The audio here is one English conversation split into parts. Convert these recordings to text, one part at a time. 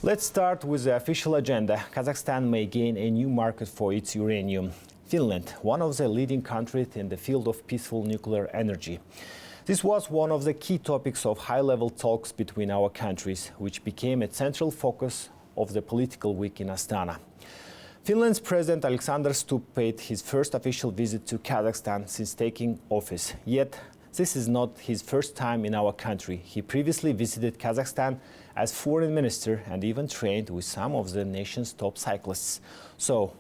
Let's start with the official agenda. Kazakhstan may gain a new market for its uranium. Finland, one of the leading countries in the field of peaceful nuclear energy. This was one of the key topics of high-level talks between our countries, which became a central focus of the political week in Astana. Finland's President Alexander Stubb paid his first official visit to Kazakhstan since taking office. Yet, this is not his first time in our country. He previously visited Kazakhstan as foreign minister and even trained with some of the nation's top cyclists. So,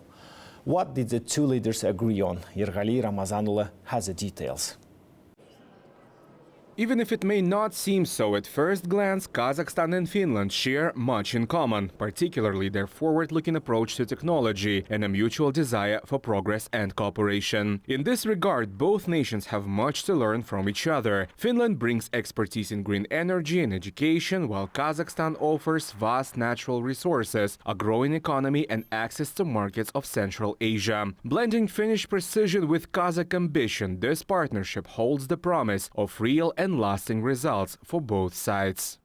what did the two leaders agree on? Yergali Ramazanullah has the details. Even if it may not seem so at first glance, Kazakhstan and Finland share much in common, particularly their forward-looking approach to technology and a mutual desire for progress and cooperation. In this regard, both nations have much to learn from each other. Finland brings expertise in green energy and education, while Kazakhstan offers vast natural resources, a growing economy and access to markets of Central Asia. Blending Finnish precision with Kazakh ambition, this partnership holds the promise of real and lasting results for both sides.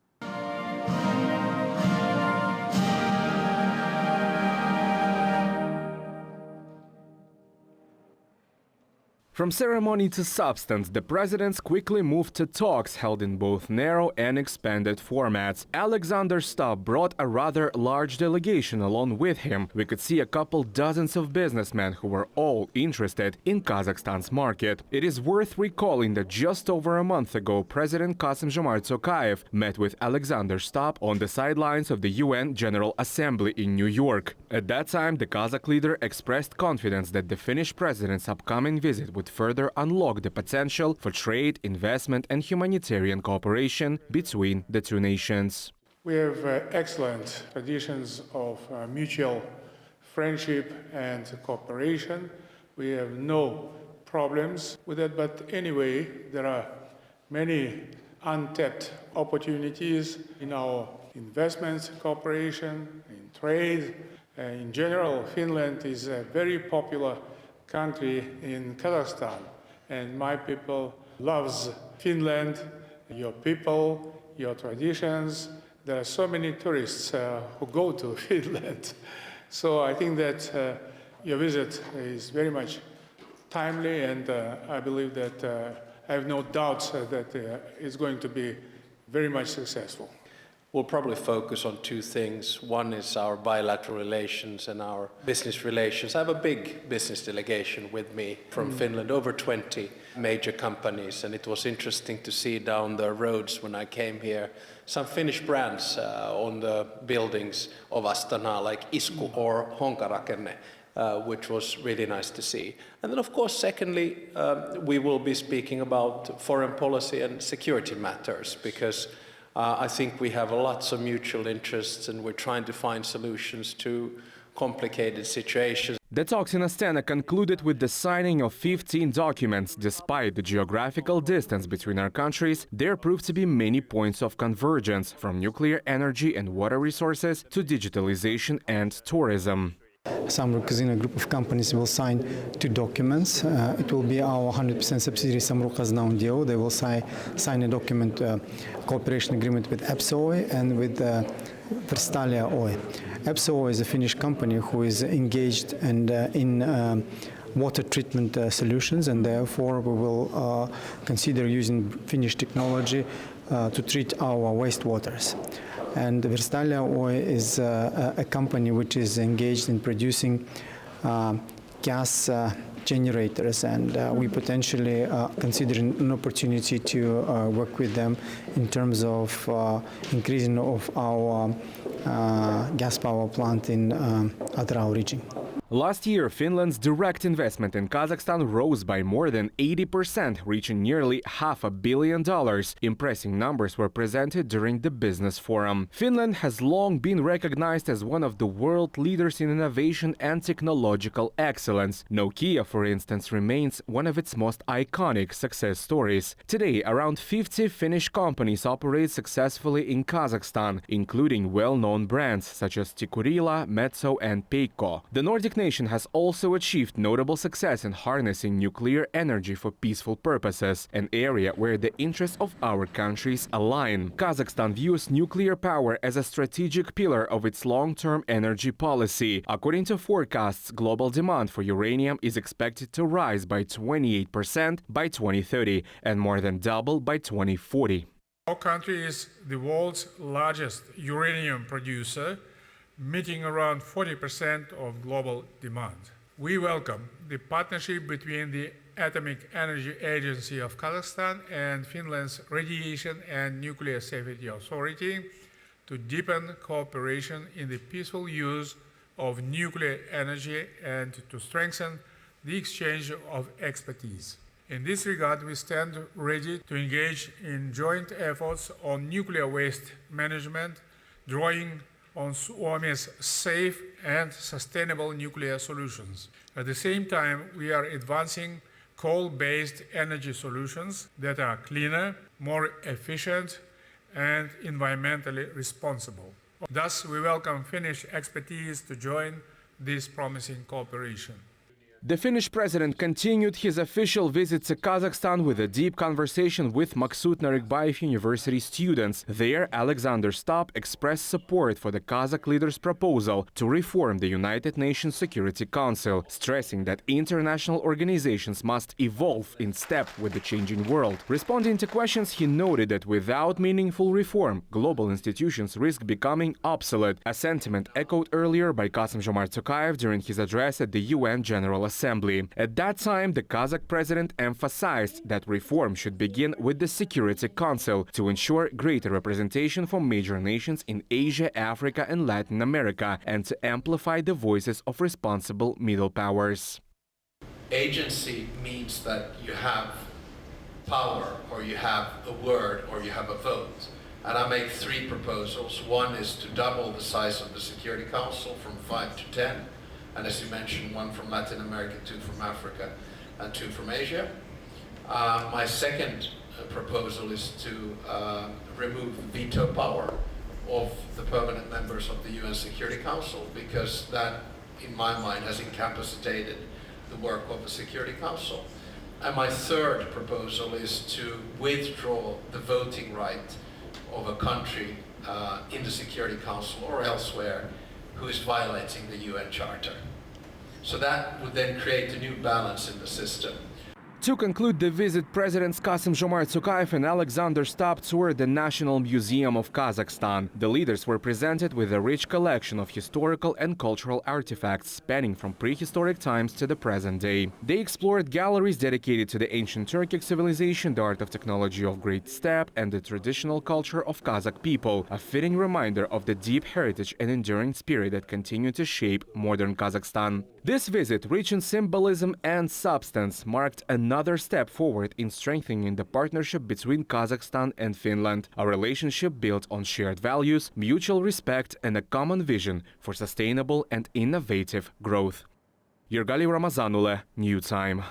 From ceremony to substance, the presidents quickly moved to talks held in both narrow and expanded formats. Alexander Stubb brought a rather large delegation along with him. We could see a couple dozens of businessmen who were all interested in Kazakhstan's market. It is worth recalling that just over a month ago, President Kassym-Jomart Tokayev met with Alexander Stubb on the sidelines of the UN General Assembly in New York. At that time, the Kazakh leader expressed confidence that the Finnish president's upcoming visit would further unlock the potential for trade, investment and humanitarian cooperation between the two nations. We have excellent traditions of mutual friendship and cooperation. We have no problems with that, but anyway, there are many untapped opportunities in our investments, cooperation, in trade. In general, Finland is a very popular country in Kazakhstan, and my people loves Finland, your people, your traditions. There are so many tourists who go to Finland. So I think that your visit is very much timely, and I believe that I have no doubts that it's going to be very much successful. We'll probably focus on two things. One is our bilateral relations and our business relations. I have a big business delegation with me from Finland, over 20 major companies, and it was interesting to see down the roads when I came here some Finnish brands on the buildings of Astana, like Isku or Honkarakenne, which was really nice to see. And then, of course, secondly, we will be speaking about foreign policy and security matters, because I think we have lots of mutual interests and we're trying to find solutions to complicated situations. The talks in Astana concluded with the signing of 15 documents. Despite the geographical distance between our countries, there proved to be many points of convergence, from nuclear energy and water resources to digitalization and tourism. Samruk Kazina group of companies will sign two documents. It will be our 100% subsidiary Samruk Kazna Undio. They will sign a document, cooperation agreement with EPSO and with Verstalia Oy. EPSO is a Finnish company who is engaged in water treatment solutions, and therefore we will consider using Finnish technology to treat our wastewaters. And Verstalia Oy is a company which is engaged in producing gas generators, and we potentially considering an opportunity to work with them in terms of increasing of our gas power plant in Atrau region. Last year, Finland's direct investment in Kazakhstan rose by more than 80%, reaching nearly $500 million. Impressive numbers were presented during the business forum. Finland has long been recognized as one of the world leaders in innovation and technological excellence. Nokia, for instance, remains one of its most iconic success stories. Today, around 50 Finnish companies operate successfully in Kazakhstan, including well-known brands such as Tikurila, Metso and Peikko. The Nordic nation has also achieved notable success in harnessing nuclear energy for peaceful purposes, an area where the interests of our countries align. Kazakhstan views nuclear power as a strategic pillar of its long-term energy policy. According to forecasts, global demand for uranium is expected to rise by 28% by 2030 and more than double by 2040. Our country is the world's largest uranium producer, meeting around 40% of global demand. We welcome the partnership between the Atomic Energy Agency of Kazakhstan and Finland's Radiation and Nuclear Safety Authority to deepen cooperation in the peaceful use of nuclear energy and to strengthen the exchange of expertise. In this regard, we stand ready to engage in joint efforts on nuclear waste management, drawing on Suomi's safe and sustainable nuclear solutions. At the same time, we are advancing coal-based energy solutions that are cleaner, more efficient, and environmentally responsible. Thus, we welcome Finnish expertise to join this promising cooperation. The Finnish president continued his official visit to Kazakhstan with a deep conversation with Maksut Narikbayev University students. There, Alexander Stubb expressed support for the Kazakh leader's proposal to reform the United Nations Security Council, stressing that international organizations must evolve in step with the changing world. Responding to questions, he noted that without meaningful reform, global institutions risk becoming obsolete, a sentiment echoed earlier by Kassym-Jomart Tokayev during his address at the UN General Assembly. At that time, the Kazakh president emphasized that reform should begin with the Security Council to ensure greater representation from major nations in Asia, Africa, and Latin America, and to amplify the voices of responsible middle powers. Agency means that you have power, or you have a word, or you have a vote. And I make three proposals. One is to double the size of the Security Council from 5 to 10. And as you mentioned, one from Latin America, 2 from Africa, and 2 from Asia. My second proposal is to remove veto power of the permanent members of the UN Security Council, because that, in my mind, has incapacitated the work of the Security Council. And my third proposal is to withdraw the voting right of a country in the Security Council or elsewhere who is violating the UN Charter. So that would then create a new balance in the system. To conclude the visit, Presidents Kassym-Jomart Tokayev and Alexander Stubb toured the National Museum of Kazakhstan. The leaders were presented with a rich collection of historical and cultural artifacts spanning from prehistoric times to the present day. They explored galleries dedicated to the ancient Turkic civilization, the art of technology of Great Steppe, and the traditional culture of Kazakh people, a fitting reminder of the deep heritage and enduring spirit that continue to shape modern Kazakhstan. This visit, rich in symbolism and substance, marked another step forward in strengthening the partnership between Kazakhstan and Finland, a relationship built on shared values, mutual respect, and a common vision for sustainable and innovative growth. Yergali Ramazanule, New Time.